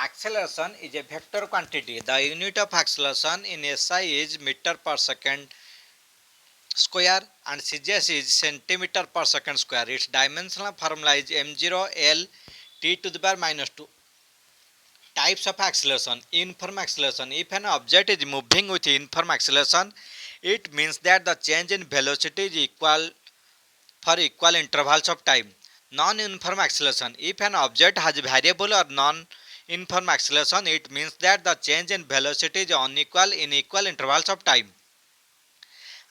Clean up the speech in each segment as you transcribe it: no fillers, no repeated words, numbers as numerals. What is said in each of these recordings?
Acceleration is a vector quantity. The unit of acceleration in SI is meter per second square and CGS is centimeter per second square. Its dimensional formula is m0 L t to the power minus 2. Types of acceleration. Uniform acceleration. If an object is moving with uniform acceleration, it means that the change in velocity is equal for equal intervals of time. Non-uniform acceleration. If an object has variable or non-uniform acceleration, it means that the change in velocity is unequal in equal intervals of time.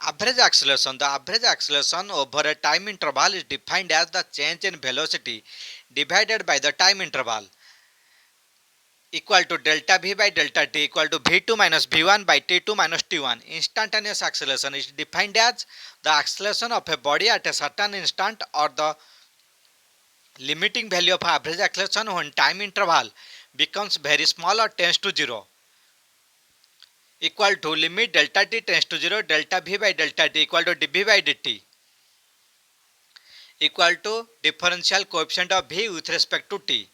Average acceleration. The average acceleration over a time interval is defined as the change in velocity divided by the time interval equal to delta v by delta t equal to v2 minus v1 by t2 minus t1. Instantaneous acceleration is defined as the acceleration of a body at a certain instant or the limiting value of average acceleration when time interval becomes very small or tends to 0 equal to limit delta t tends to 0 delta v by delta t equal to dv by dt equal to differential coefficient of v with respect to t.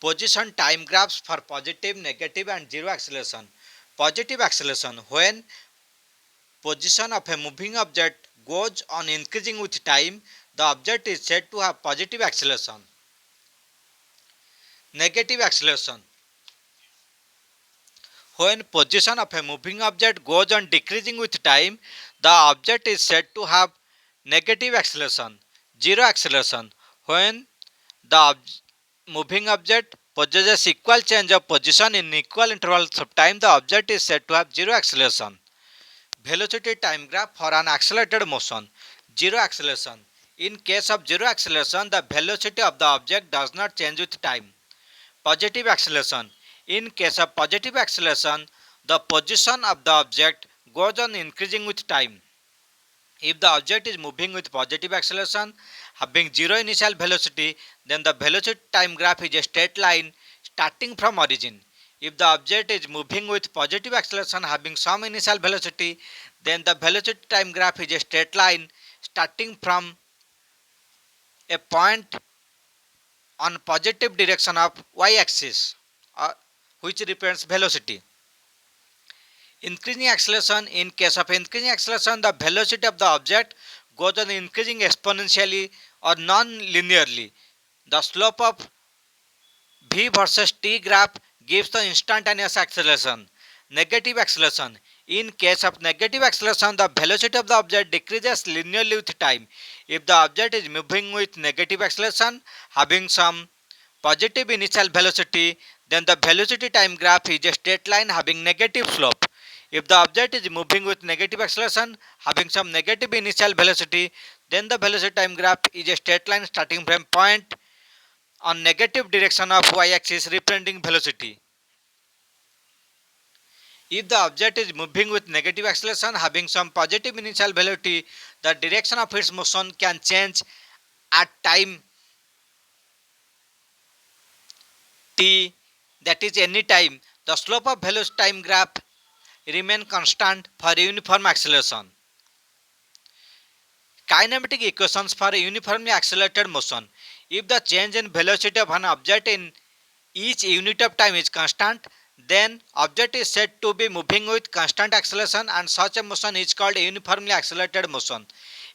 Position time graphs for positive, negative and zero acceleration. Positive acceleration: when position of a moving object goes on increasing with time, the object is said to have positive acceleration. Negative acceleration: when position of a moving object goes on decreasing with time, the object is said to have negative acceleration. Zero acceleration: when the moving object possesses equal change of position in equal intervals of time, the object is said to have zero acceleration. Velocity time graph for an accelerated motion. Zero acceleration: in case of zero acceleration, the velocity of the object does not change with time. Positive acceleration: in case of positive acceleration, the position of the object goes on increasing with time. If the object is moving with positive acceleration having zero initial velocity, then the velocity time graph is a straight line starting from origin. If the object is moving with positive acceleration having some initial velocity, then the velocity time graph is a straight line starting from a point on positive direction of y-axis, which represents velocity. Increasing acceleration: in case of increasing acceleration, the velocity of the object goes on increasing exponentially or non-linearly. The slope of v versus t graph gives the instantaneous acceleration. Negative acceleration: in case of negative acceleration, the velocity of the object decreases linearly with time. If the object is moving with negative acceleration having some positive initial velocity, then the velocity time graph is a straight line having negative slope. If the object is moving with negative acceleration having some negative initial velocity, then the velocity time graph is a straight line starting from point on negative direction of y-axis representing velocity. If the object is moving with negative acceleration having some positive initial velocity, the direction of its motion can change at time t, that is any time. The slope of velocity time graph remain constant for uniform acceleration. Kinematic equations for uniformly accelerated motion. If the change in velocity of an object in each unit of time is constant, then object is said to be moving with constant acceleration and such a motion is called a uniformly accelerated motion.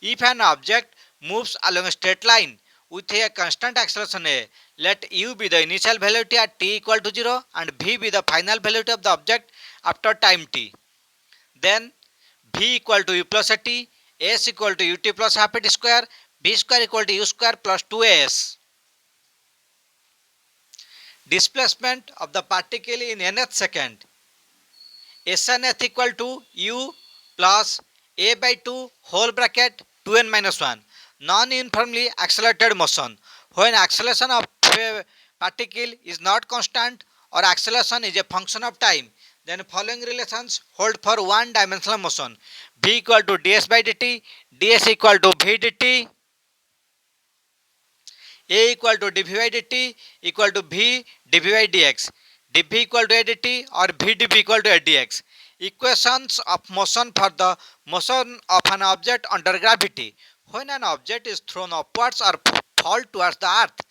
If an object moves along a straight line with a constant acceleration a, let u be the initial velocity at t equal to 0 and v be the final velocity of the object after time t. Then v equal to u plus a t, s equal to ut plus half a t square, v square equal to u square plus 2as. Displacement of the particle in nth second. Snth equal to u plus a by 2 whole bracket 2n minus 1. Non-uniformly accelerated motion. When acceleration of a particle is not constant or acceleration is a function of time, then following relations hold for one dimensional motion. V equal to ds by dt, ds equal to v dt, a equal to dv by dt equal to v dv by dx, dv equal to a dt or v dv equal to a dx. Equations of motion for the motion of an object under gravity. When an object is thrown upwards or fall towards the earth,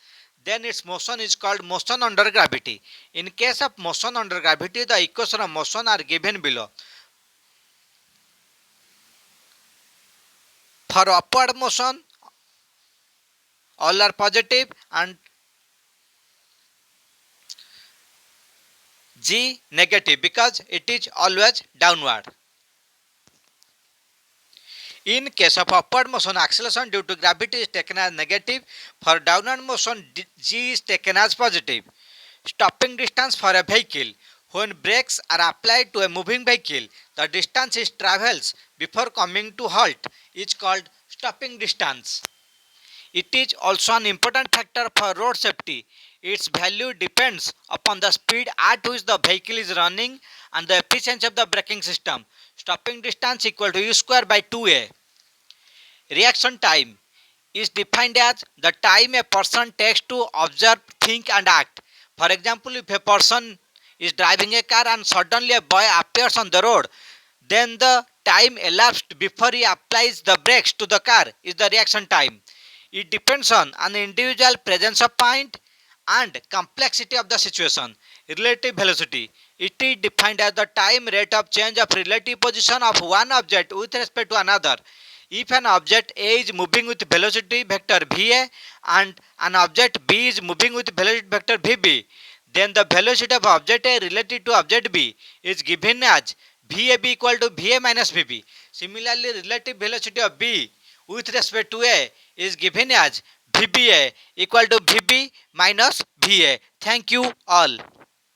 then its motion is called motion under gravity. In case of motion under gravity, the equation of motion are given below. For upward motion, all are positive and G negative because it is always downward. In case of upward motion, acceleration due to gravity is taken as negative. For downward motion, G is taken as positive. Stopping distance for a vehicle. When brakes are applied to a moving vehicle, the distance it travels before coming to halt is called stopping distance. It is also an important factor for road safety. Its value depends upon the speed at which the vehicle is running and the efficiency of the braking system. Stopping distance equal to U square by 2A. Reaction time is defined as the time a person takes to observe, think and act. For example, if a person is driving a car and suddenly a boy appears on the road, then the time elapsed before he applies the brakes to the car is the reaction time. It depends on an individual presence of mind and complexity of the situation. Relative velocity. It is defined as the time rate of change of relative position of one object with respect to another. If an object A is moving with velocity vector Va and an object B is moving with velocity vector Vb, then the velocity of object A related to object B is given as Vab equal to Va minus Vb. Similarly, relative velocity of B with respect to A is given as Vba equal to Vb minus Va. Thank you all.